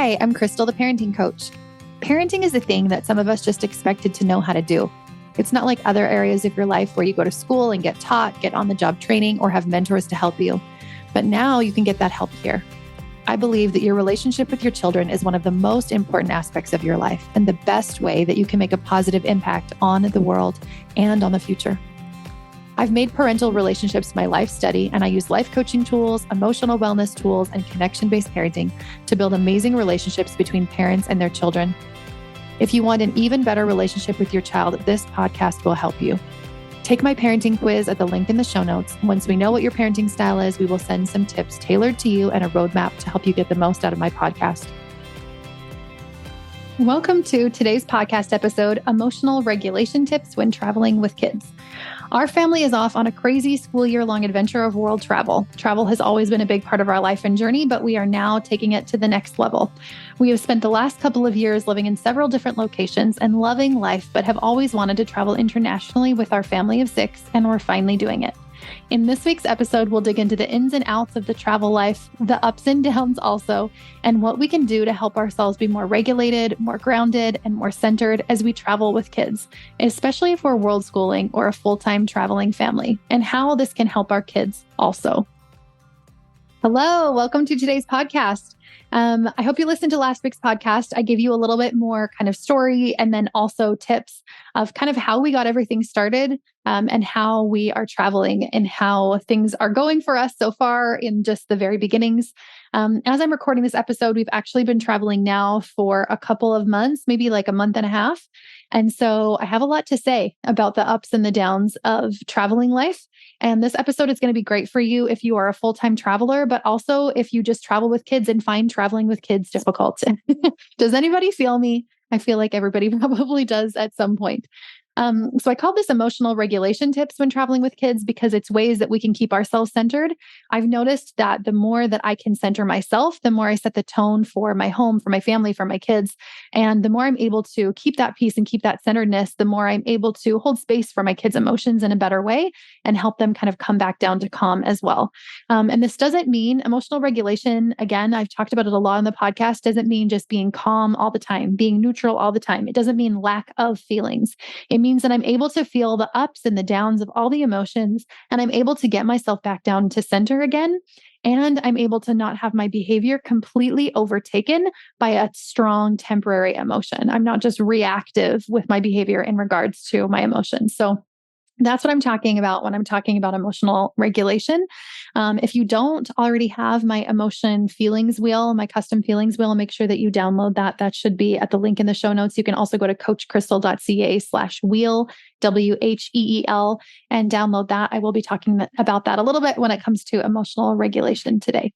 Hi, I'm Crystal, the parenting coach. Parenting is a thing that some of us just expected to know how to do. It's not like other areas of your life where you go to school and get taught, get on-the-job training, or have mentors to help you. But now you can get that help here. I believe that your relationship with your children is one of the most important aspects of your life and the best way that you can make a positive impact on the world and on the future. I've made parental relationships my life study, and I use life coaching tools, emotional wellness tools, and connection-based parenting to build amazing relationships between parents and their children. If you want an even better relationship with your child, this podcast will help you. Take my parenting quiz at the link in the show notes. Once we know what your parenting style is, we will send some tips tailored to you and a roadmap to help you get the most out of my podcast. Welcome to today's podcast episode, Emotional Regulation Tips When Traveling with Kids. Our family is off on a crazy school year-long adventure of world travel. Travel has always been a big part of our life and journey, but we are now taking it to the next level. We have spent the last couple of years living in several different locations and loving life, but have always wanted to travel internationally with our family of 6, and we're finally doing it. In this week's episode, we'll dig into the ins and outs of the travel life, the ups and downs also, and what we can do to help ourselves be more regulated, more grounded, and more centered as we travel with kids, especially if we're world schooling or a full-time traveling family, and how this can help our kids also. Hello, welcome to today's podcast. I hope you listened to last week's podcast. I gave you a little bit more kind of story and then also tips of kind of how we got everything started and how we are traveling and how things are going for us so far in just the very beginnings. As I'm recording this episode, we've actually been traveling now for a couple of months, maybe like a month and a half. And so I have a lot to say about the ups and the downs of traveling life. And this episode is going to be great for you if you are a full-time traveler, but also if you just travel with kids and find traveling with kids difficult. Does anybody feel me? I feel like everybody probably does at some point. So I call this emotional regulation tips when traveling with kids because it's ways that we can keep ourselves centered. I've noticed that the more that I can center myself, the more I set the tone for my home, for my family, for my kids. And the more I'm able to keep that peace and keep that centeredness, the more I'm able to hold space for my kids' emotions in a better way and help them kind of come back down to calm as well. And this doesn't mean emotional regulation. Again, I've talked about it a lot on the podcast, doesn't mean just being calm all the time, being neutral all the time. It doesn't mean lack of feelings. It means that I'm able to feel the ups and the downs of all the emotions, and I'm able to get myself back down to center again. And I'm able to not have my behavior completely overtaken by a strong temporary emotion. I'm not just reactive with my behavior in regards to my emotions. So that's what I'm talking about when I'm talking about emotional regulation. If you don't already have my emotion feelings wheel, my custom feelings wheel, make sure that you download that. That should be at the link in the show notes. You can also go to coachcrystal.ca/wheel, WHEEL, and download that. I will be talking about that a little bit when it comes to emotional regulation today.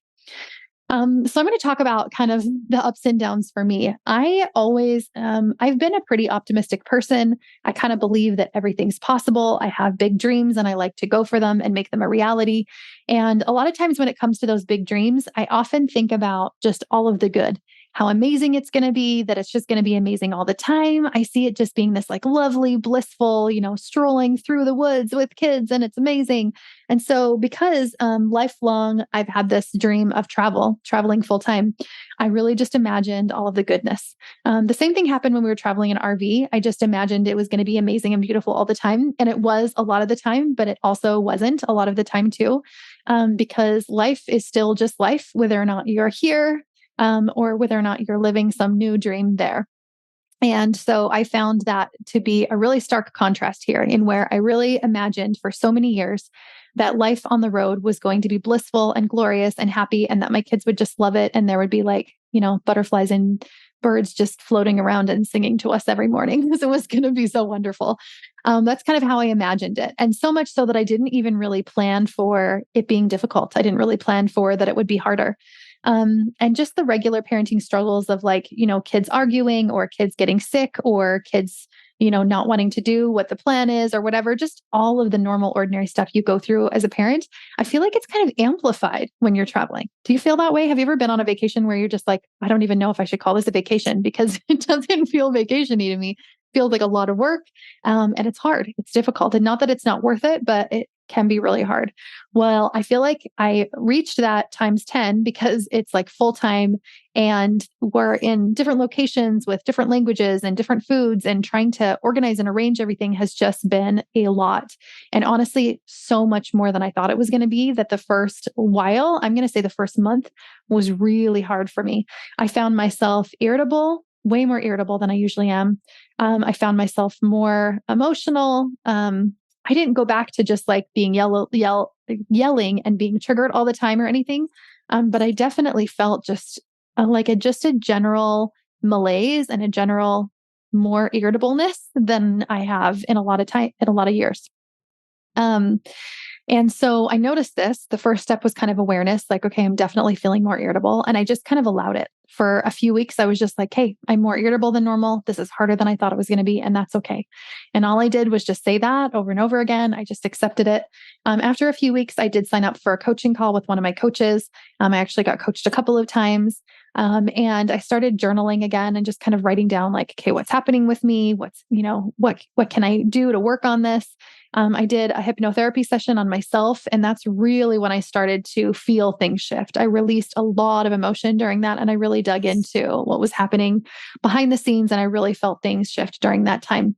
So I'm going to talk about kind of the ups and downs for me. I've been a pretty optimistic person. I kind of believe that everything's possible. I have big dreams and I like to go for them and make them a reality. And a lot of times when it comes to those big dreams, I often think about just all of the good, how amazing it's going to be, that it's just going to be amazing all the time. I see it just being this like lovely, blissful, strolling through the woods with kids, and it's amazing. And so because lifelong, I've had this dream of traveling full time, I really just imagined all of the goodness. The same thing happened when we were traveling in RV. I just imagined it was going to be amazing and beautiful all the time. And it was a lot of the time, but it also wasn't a lot of the time too, because life is still just life, whether or not you're here or whether or not you're living some new dream there. And so I found that to be a really stark contrast here in where I really imagined for so many years that life on the road was going to be blissful and glorious and happy, and that my kids would just love it. And there would be like, butterflies and birds just floating around and singing to us every morning because it was going to be so wonderful. That's kind of how I imagined it. And so much so that I didn't even really plan for it being difficult. I didn't really plan for that it would be harder. And just the regular parenting struggles of kids arguing or kids getting sick or kids, not wanting to do what the plan is or whatever, just all of the normal, ordinary stuff you go through as a parent. I feel like it's kind of amplified when you're traveling. Do you feel that way? Have you ever been on a vacation where you're just like, I don't even know if I should call this a vacation because it doesn't feel vacation-y to me. It feels like a lot of work. And it's hard. It's difficult. And not that it's not worth it, but can be really hard. Well, I feel like I reached that times 10 because it's like full time and we're in different locations with different languages and different foods, and trying to organize and arrange everything has just been a lot. And honestly, so much more than I thought it was going to be, that the first while, I'm going to say the first month, was really hard for me. I found myself irritable, way more irritable than I usually am. I found myself more emotional. I didn't go back to just like being yelling and being triggered all the time or anything. But I definitely felt just just a general malaise and a general more irritableness than I have in a lot of years. Um, and so I noticed this. The first step was kind of awareness, like, okay, I'm definitely feeling more irritable. And I just kind of allowed it. For a few weeks, I was just like, hey, I'm more irritable than normal. This is harder than I thought it was going to be. And that's okay. And all I did was just say that over and over again. I just accepted it. After a few weeks, I did sign up for a coaching call with one of my coaches. I actually got coached a couple of times. And I started journaling again and just kind of writing down like, okay, what's happening with me? What can I do to work on this? I did a hypnotherapy session on myself, and that's really when I started to feel things shift. I released a lot of emotion during that, and I really dug into what was happening behind the scenes, and I really felt things shift during that time.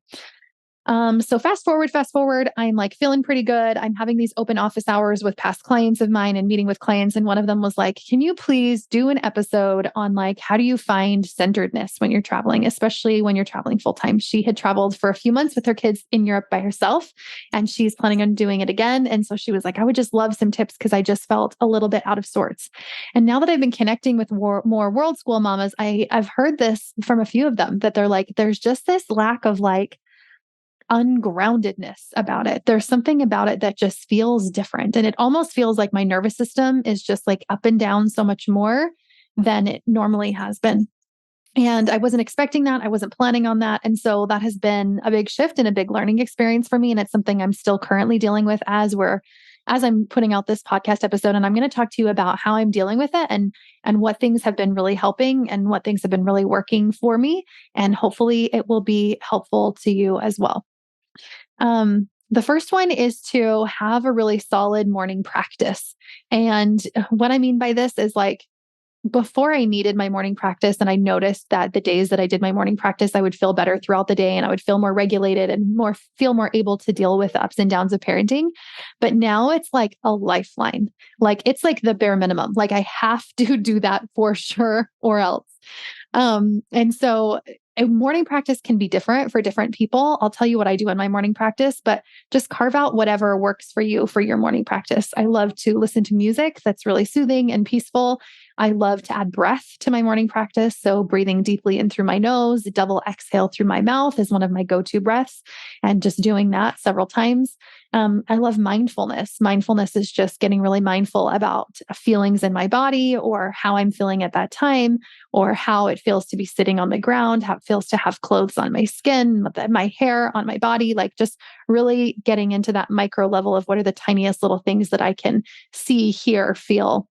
So fast forward, I'm like feeling pretty good. I'm having these open office hours with past clients of mine and meeting with clients. And one of them was like, can you please do an episode on like, how do you find centeredness when you're traveling, especially when you're traveling full time? She had traveled for a few months with her kids in Europe by herself, and she's planning on doing it again. And so she was like, I would just love some tips because I just felt a little bit out of sorts. And now that I've been connecting with more world school mamas, I've heard this from a few of them, that they're like, there's just this lack of like ungroundedness about it. There's something about it that just feels different. And it almost feels like my nervous system is just like up and down so much more than it normally has been. And I wasn't expecting that. I wasn't planning on that. And so that has been a big shift and a big learning experience for me. And it's something I'm still currently dealing with as I'm putting out this podcast episode. And I'm going to talk to you about how I'm dealing with it and what things have been really helping and what things have been really working for me. And hopefully it will be helpful to you as well. The first one is to have a really solid morning practice. And what I mean by this is like, before I needed my morning practice, and I noticed that the days that I did my morning practice, I would feel better throughout the day and I would feel more regulated and feel more able to deal with the ups and downs of parenting. But now it's like a lifeline. Like it's like the bare minimum. Like I have to do that for sure or else. And so a morning practice can be different for different people. I'll tell you what I do in my morning practice, but just carve out whatever works for you for your morning practice. I love to listen to music that's really soothing and peaceful. I love to add breath to my morning practice. So breathing deeply in through my nose, double exhale through my mouth is one of my go-to breaths, and just doing that several times. I love mindfulness. Mindfulness is just getting really mindful about feelings in my body or how I'm feeling at that time, or how it feels to be sitting on the ground, how it feels to have clothes on my skin, my hair on my body, like just really getting into that micro level of what are the tiniest little things that I can see, hear, feel.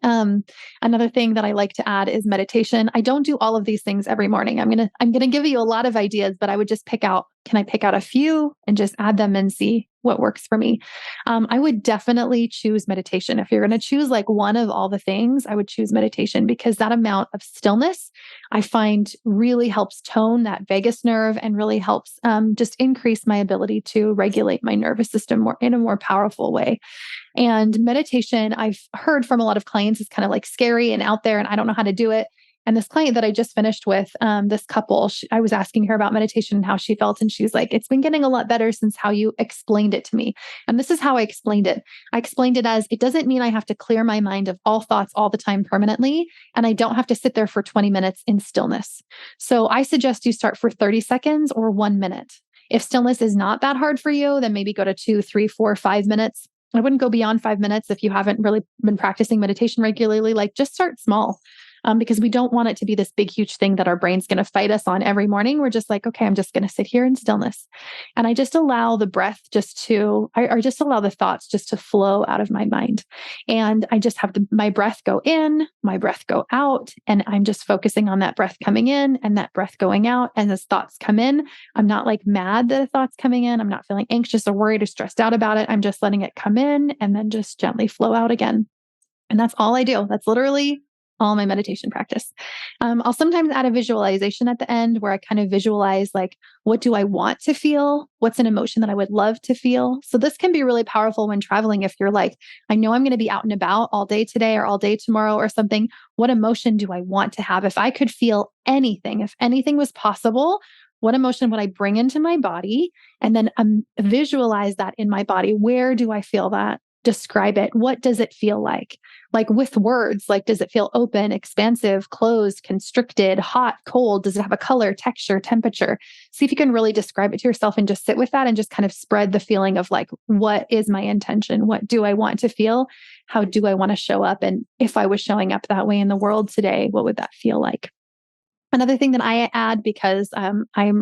Another thing that I like to add is meditation. I don't do all of these things every morning. I'm going to give you a lot of ideas, but I would just can I pick out a few and just add them and see what works for me? I would definitely choose meditation. If you're going to choose like one of all the things, I would choose meditation, because that amount of stillness I find really helps tone that vagus nerve and really helps just increase my ability to regulate my nervous system in a more powerful way. And meditation, I've heard from a lot of clients, is kind of like scary and out there, and I don't know how to do it. And this client that I just finished with, this couple, I was asking her about meditation and how she felt. And she's like, it's been getting a lot better since how you explained it to me. And this is how I explained it. I explained it as, it doesn't mean I have to clear my mind of all thoughts all the time permanently. And I don't have to sit there for 20 minutes in stillness. So I suggest you start for 30 seconds or 1 minute. If stillness is not that hard for you, then maybe go to 2, 3, 4, 5 minutes. I wouldn't go beyond 5 minutes if you haven't really been practicing meditation regularly. Like just start small. because we don't want it to be this big, huge thing that our brain's going to fight us on every morning. We're just like, okay, I'm just going to sit here in stillness. And I just allow the breath or just allow the thoughts just to flow out of my mind. And I just have my breath go in, my breath go out. And I'm just focusing on that breath coming in and that breath going out. And as thoughts come in, I'm not like mad that a thought's coming in. I'm not feeling anxious or worried or stressed out about it. I'm just letting it come in and then just gently flow out again. And that's all I do. That's literally all my meditation practice. I'll sometimes add a visualization at the end where I kind of visualize like, what do I want to feel? What's an emotion that I would love to feel? So this can be really powerful when traveling. If you're like, I know I'm going to be out and about all day today or all day tomorrow or something. What emotion do I want to have? If I could feel anything, if anything was possible, what emotion would I bring into my body? And then visualize that in my body. Where do I feel that? Describe it. What does it feel like? Like with words, like, does it feel open, expansive, closed, constricted, hot, cold? Does it have a color, texture, temperature? See if you can really describe it to yourself and just sit with that and just kind of spread the feeling of like, what is my intention? What do I want to feel? How do I want to show up? And if I was showing up that way in the world today, what would that feel like? Another thing that I add, because I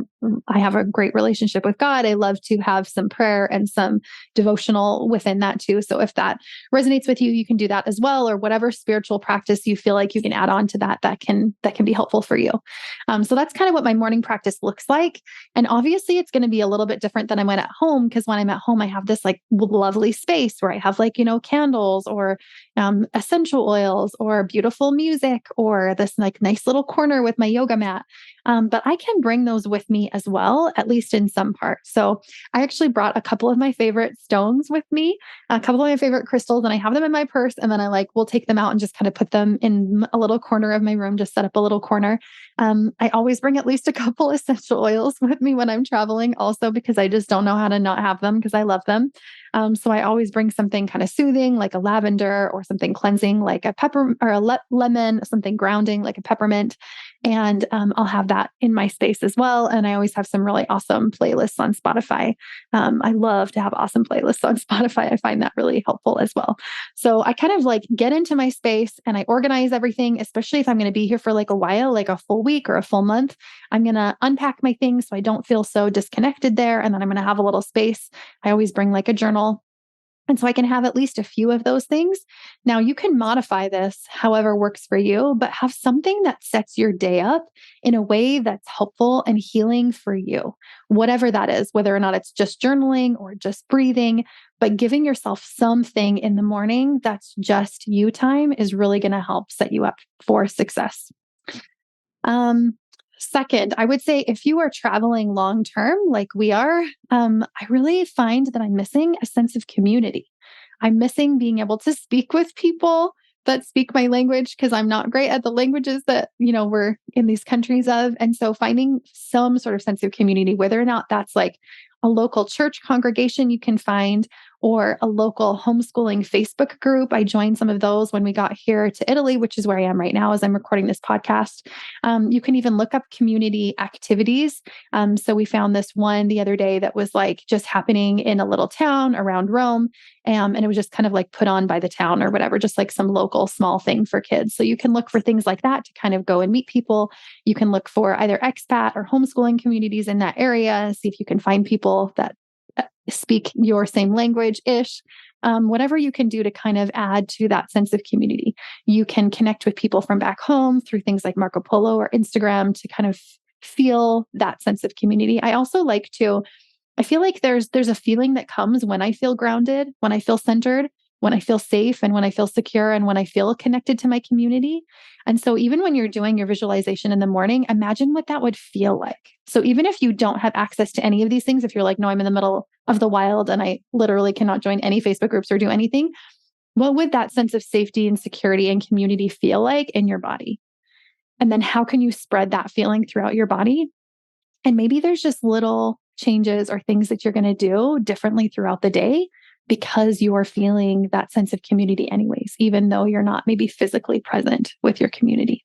have a great relationship with God, I love to have some prayer and some devotional within that too. So if that resonates with you, you can do that as well, or whatever spiritual practice you feel like you can add on to that can be helpful for you. So that's kind of what my morning practice looks like. And obviously, it's going to be a little bit different than when at home, because when I'm at home, I have this like lovely space where I have like candles or essential oils or beautiful music or this like nice little corner with my yoga mat. But I can bring those with me as well, at least in some part. So I actually brought a couple of my favorite stones with me, a couple of my favorite crystals, and I have them in my purse. And then will take them out and just kind of put them in a little corner of my room, just set up a little corner. I always bring at least a couple essential oils with me when I'm traveling also, because I just don't know how to not have them because I love them. So I always bring something kind of soothing, like a lavender, or something cleansing, like a pepper or a lemon, something grounding, like a peppermint. And I'll have that in my space as well. And I always have some really awesome playlists on Spotify. I love to have awesome playlists on Spotify. I find that really helpful as well. So I kind of like get into my space and I organize everything, especially if I'm going to be here for like a while, like a full week or a full month. I'm going to unpack my things so I don't feel so disconnected there. And then I'm going to have a little space. I always bring like a journal. And so I can have at least a few of those things. Now you can modify this however works for you, but have something that sets your day up in a way that's helpful and healing for you, whatever that is, whether or not it's just journaling or just breathing, but giving yourself something in the morning that's just you time is really going to help set you up for success. Second, I would say if you are traveling long term, like we are, I really find that I'm missing a sense of community. I'm missing being able to speak with people that speak my language, because I'm not great at the languages that, we're in these countries of. And so finding some sort of sense of community, whether or not that's like a local church congregation you can find, or a local homeschooling Facebook group. I joined some of those when we got here to Italy, which is where I am right now as I'm recording this podcast. You can even look up community activities. So we found this one the other day that was like just happening in a little town around Rome. And it was just kind of like put on by the town or whatever, just like some local small thing for kids. So you can look for things like that to kind of go and meet people. You can look for either expat or homeschooling communities in that area, see if you can find people that speak your same language-ish, whatever you can do to kind of add to that sense of community. You can connect with people from back home through things like Marco Polo or Instagram to kind of feel that sense of community. I feel like there's a feeling that comes when I feel grounded, when I feel centered, when I feel safe, and when I feel secure, and when I feel connected to my community. And so even when you're doing your visualization in the morning, imagine what that would feel like. So even if you don't have access to any of these things, if you're like, no, I'm in the middle of the wild and I literally cannot join any Facebook groups or do anything, what would that sense of safety and security and community feel like in your body? And then how can you spread that feeling throughout your body? And maybe there's just little changes or things that you're going to do differently throughout the day, because you are feeling that sense of community anyways, even though you're not maybe physically present with your community.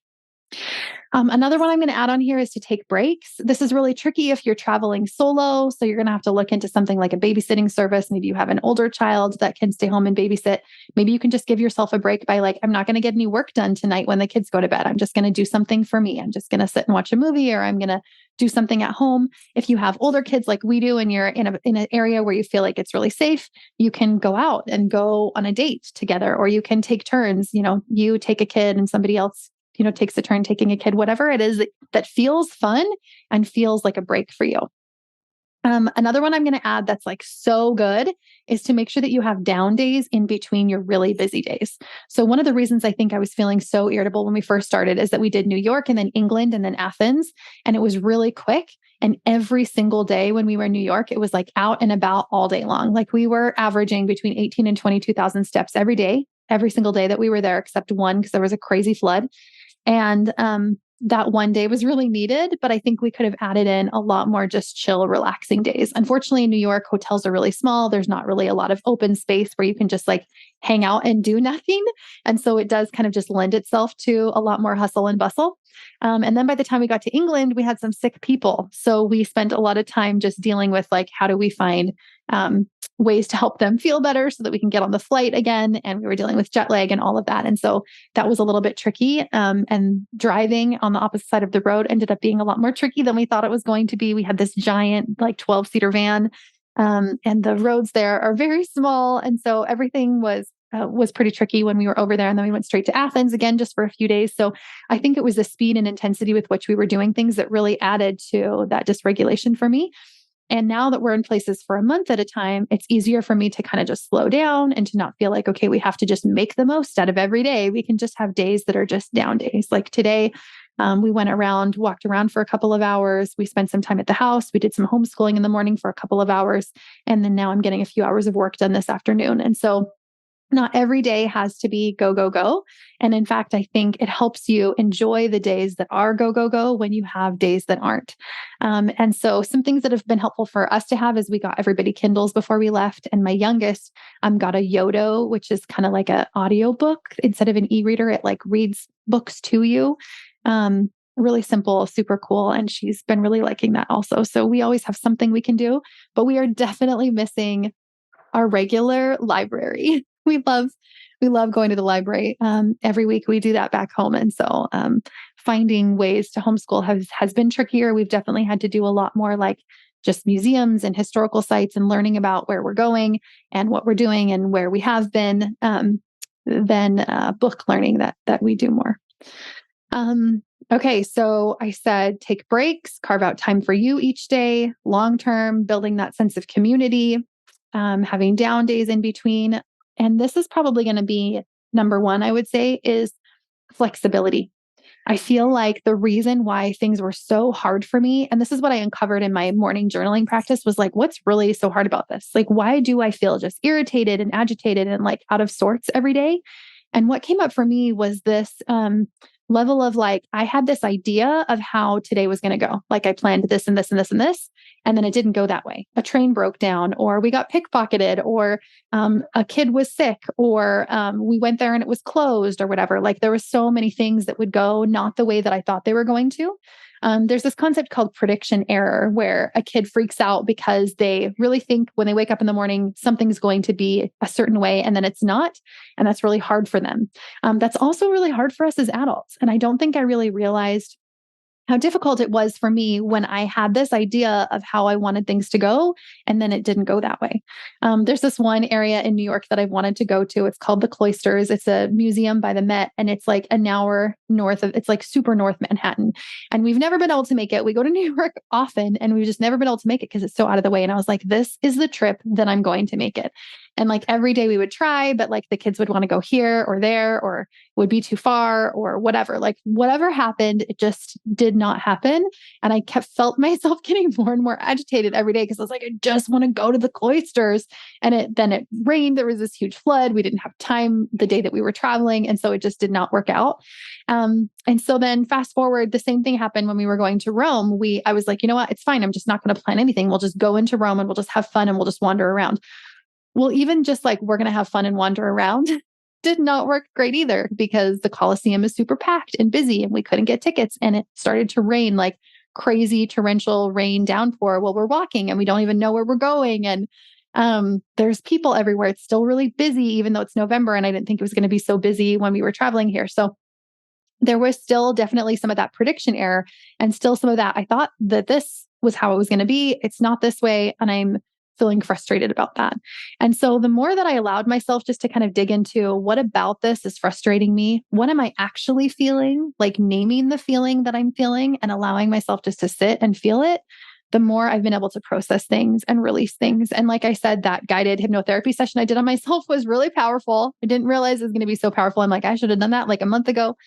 Another one I'm going to add on here is to take breaks. This is really tricky if you're traveling solo. So you're going to have to look into something like a babysitting service. Maybe you have an older child that can stay home and babysit. Maybe you can just give yourself a break by like, I'm not going to get any work done tonight when the kids go to bed. I'm just going to do something for me. I'm just going to sit and watch a movie, or I'm going to do something at home. If you have older kids like we do and you're in an area where you feel like it's really safe, you can go out and go on a date together, or you can take turns. You take a kid and somebody else takes a turn taking a kid, whatever it is that feels fun and feels like a break for you. Another one I'm going to add that's like so good is to make sure that you have down days in between your really busy days. So one of the reasons I think I was feeling so irritable when we first started is that we did New York and then England and then Athens, and it was really quick. And every single day when we were in New York, it was like out and about all day long. Like we were averaging between 18 and 22,000 steps every day, every single day that we were there, except one because there was a crazy flood. And that one day was really needed, but I think we could have added in a lot more just chill, relaxing days. Unfortunately, in New York, hotels are really small. There's not really a lot of open space where you can just like hang out and do nothing. And so it does kind of just lend itself to a lot more hustle and bustle. And then by the time we got to England, we had some sick people. So we spent a lot of time just dealing with like, how do we find ways to help them feel better so that we can get on the flight again. And we were dealing with jet lag and all of that. And so that was a little bit tricky. And driving on the opposite side of the road ended up being a lot more tricky than we thought it was going to be. We had this giant, like 12-seater van. And the roads there are very small. And so everything was pretty tricky when we were over there. And then we went straight to Athens again, just for a few days. So I think it was the speed and intensity with which we were doing things that really added to that dysregulation for me. And now that we're in places for a month at a time, it's easier for me to kind of just slow down and to not feel like, okay, we have to just make the most out of every day. We can just have days that are just down days. Like today, we walked around for a couple of hours. We spent some time at the house. We did some homeschooling in the morning for a couple of hours. And then now I'm getting a few hours of work done this afternoon. And so not every day has to be go, go, go. And in fact, I think it helps you enjoy the days that are go, go, go when you have days that aren't. And so some things that have been helpful for us to have is we got everybody Kindles before we left. And my youngest got a Yodo, which is kind of like an audio book. Instead of an e-reader, it like reads books to you. Really simple, super cool. And she's been really liking that also. So we always have something we can do, but we are definitely missing our regular library. We love going to the library. Every week we do that back home. And so finding ways to homeschool has been trickier. We've definitely had to do a lot more like just museums and historical sites and learning about where we're going and what we're doing and where we have been than book learning that we do more. Okay, so I said take breaks, carve out time for you each day, long-term, building that sense of community, having down days in between. And this is probably going to be number one, I would say, is flexibility. I feel like the reason why things were so hard for me, and this is what I uncovered in my morning journaling practice, was like, what's really so hard about this? Like, why do I feel just irritated and agitated and like out of sorts every day? And what came up for me was this level of like, I had this idea of how today was going to go. Like I planned this and this and this and this, and then it didn't go that way. A train broke down, or we got pickpocketed, or a kid was sick, or we went there and it was closed or whatever. Like there were so many things that would go not the way that I thought they were going to. There's this concept called prediction error, where a kid freaks out because they really think when they wake up in the morning, something's going to be a certain way and then it's not. And that's really hard for them. That's also really hard for us as adults. And I don't think I really realized how difficult it was for me when I had this idea of how I wanted things to go, and then it didn't go that way. There's this one area in New York that I've wanted to go to. It's called the Cloisters. It's a museum by the Met, and it's like an hour it's like super north Manhattan. And we've never been able to make it. We go to New York often, and we've just never been able to make it because it's so out of the way. And I was like, this is the trip that I'm going to make it. And like every day we would try, but like the kids would want to go here or there, or it would be too far or whatever. Like whatever happened, it just did not happen. And I felt myself getting more and more agitated every day because I was like, I just want to go to the Cloisters. And then it rained. There was this huge flood. We didn't have time the day that we were traveling. And so it just did not work out. And so then fast forward, the same thing happened when we were going to Rome. I was like, you know what? It's fine. I'm just not going to plan anything. We'll just go into Rome and we'll just have fun and we'll just wander around. Well, even just like we're going to have fun and wander around, did not work great either because the Coliseum is super packed and busy and we couldn't get tickets. And it started to rain, like crazy torrential rain downpour while we're walking and we don't even know where we're going. And there's people everywhere. It's still really busy, even though it's November. And I didn't think it was going to be so busy when we were traveling here. So there was still definitely some of that prediction error and still some of that. I thought that this was how it was going to be. It's not this way. And I'm feeling frustrated about that. And so the more that I allowed myself just to kind of dig into what about this is frustrating me, what am I actually feeling, like naming the feeling that I'm feeling and allowing myself just to sit and feel it, the more I've been able to process things and release things. And like I said, that guided hypnotherapy session I did on myself was really powerful. I didn't realize it was going to be so powerful. I'm like, I should have done that like a month ago.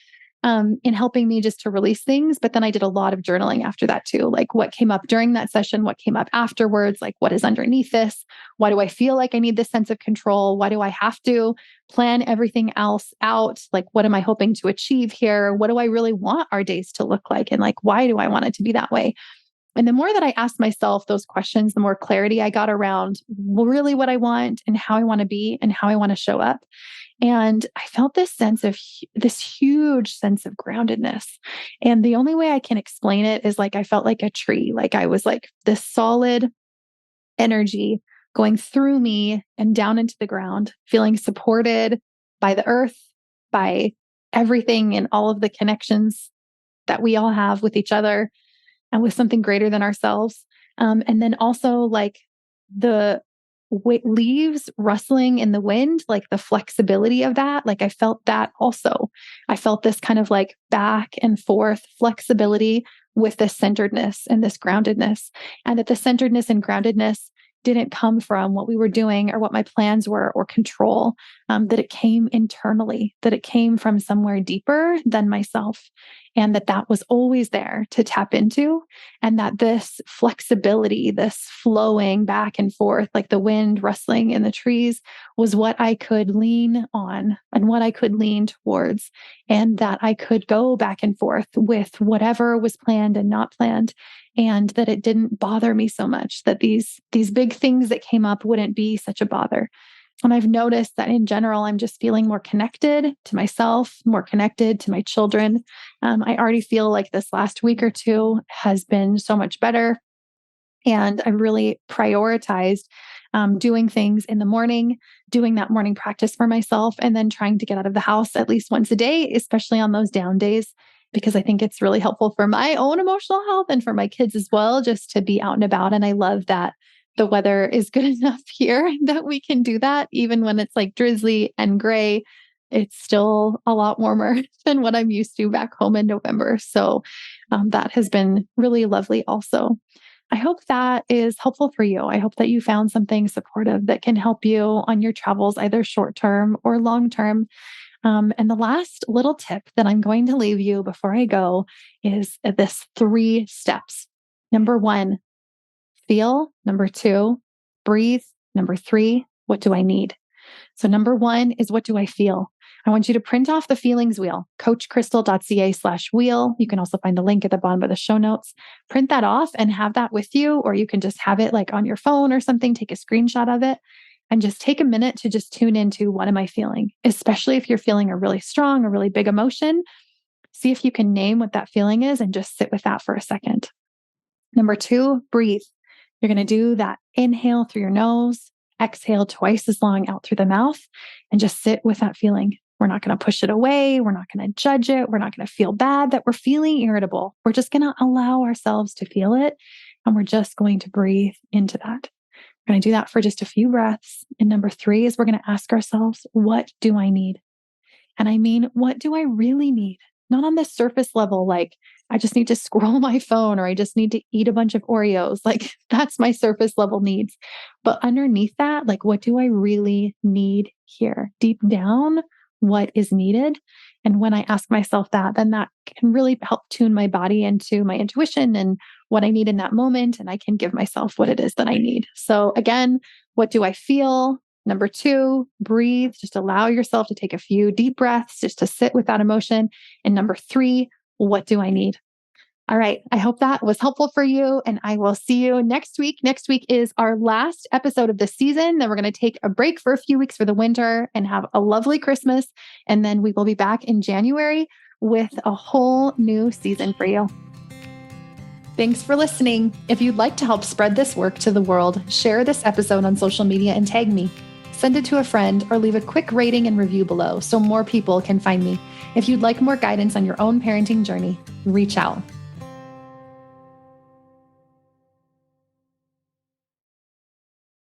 In helping me just to release things. But then I did a lot of journaling after that too. Like what came up during that session, what came up afterwards, like what is underneath this? Why do I feel like I need this sense of control? Why do I have to plan everything else out? Like, what am I hoping to achieve here? What do I really want our days to look like? And like, why do I want it to be that way? And the more that I asked myself those questions, the more clarity I got around really what I want and how I want to be and how I want to show up. And I felt this huge sense of groundedness. And the only way I can explain it is like, I felt like a tree, like I was like this solid energy going through me and down into the ground, feeling supported by the earth, by everything and all of the connections that we all have with each other and with something greater than ourselves. And then also like the leaves rustling in the wind, like the flexibility of that. Like I felt that also. I felt this kind of like back and forth flexibility with this centeredness and this groundedness. And that the centeredness and groundedness didn't come from what we were doing or what my plans were or control, that it came internally, that it came from somewhere deeper than myself. And that was always there to tap into. And that this flexibility, this flowing back and forth, like the wind rustling in the trees, was what I could lean on and what I could lean towards. And that I could go back and forth with whatever was planned and not planned. And that it didn't bother me so much, that these big things that came up wouldn't be such a bother. And I've noticed that in general, I'm just feeling more connected to myself, more connected to my children. I already feel like this last week or two has been so much better. And I really prioritized doing things in the morning, doing that morning practice for myself, and then trying to get out of the house at least once a day, especially on those down days, because I think it's really helpful for my own emotional health and for my kids as well, just to be out and about. And I love that the weather is good enough here that we can do that. Even when it's like drizzly and gray, it's still a lot warmer than what I'm used to back home in November. So that has been really lovely also. I hope that is helpful for you. I hope that you found something supportive that can help you on your travels, either short term or long term. And the last little tip that I'm going to leave you before I go is this 3 steps. Number 1, feel. Number 2, breathe. Number 3, what do I need? So number 1 is, what do I feel? I want you to print off the feelings wheel, coachcrystal.ca/wheel. You can also find the link at the bottom of the show notes. Print that off and have that with you, or you can just have it like on your phone or something, take a screenshot of it and just take a minute to just tune into, what am I feeling? Especially if you're feeling a really strong, a really big emotion, see if you can name what that feeling is and just sit with that for a second. Number 2, breathe. You're going to do that inhale through your nose, exhale twice as long out through the mouth, and just sit with that feeling. We're not going to push it away. We're not going to judge it. We're not going to feel bad that we're feeling irritable. We're just going to allow ourselves to feel it. And we're just going to breathe into that. We're going to do that for just a few breaths. And number 3 is, we're going to ask ourselves, what do I need? And I mean, what do I really need? Not on the surface level, like I just need to scroll my phone or I just need to eat a bunch of Oreos. Like that's my surface level needs. But underneath that, like, what do I really need here? Deep down, what is needed? And when I ask myself that, then that can really help tune my body into my intuition and what I need in that moment. And I can give myself what it is that I need. So again, what do I feel? Number 2, breathe. Just allow yourself to take a few deep breaths just to sit with that emotion. And number 3, what do I need? All right. I hope that was helpful for you, and I will see you next week. Next week is our last episode of the season. Then we're going to take a break for a few weeks for the winter and have a lovely Christmas. And then we will be back in January with a whole new season for you. Thanks for listening. If you'd like to help spread this work to the world, share this episode on social media and tag me. Send it to a friend or leave a quick rating and review below so more people can find me. If you'd like more guidance on your own parenting journey, reach out.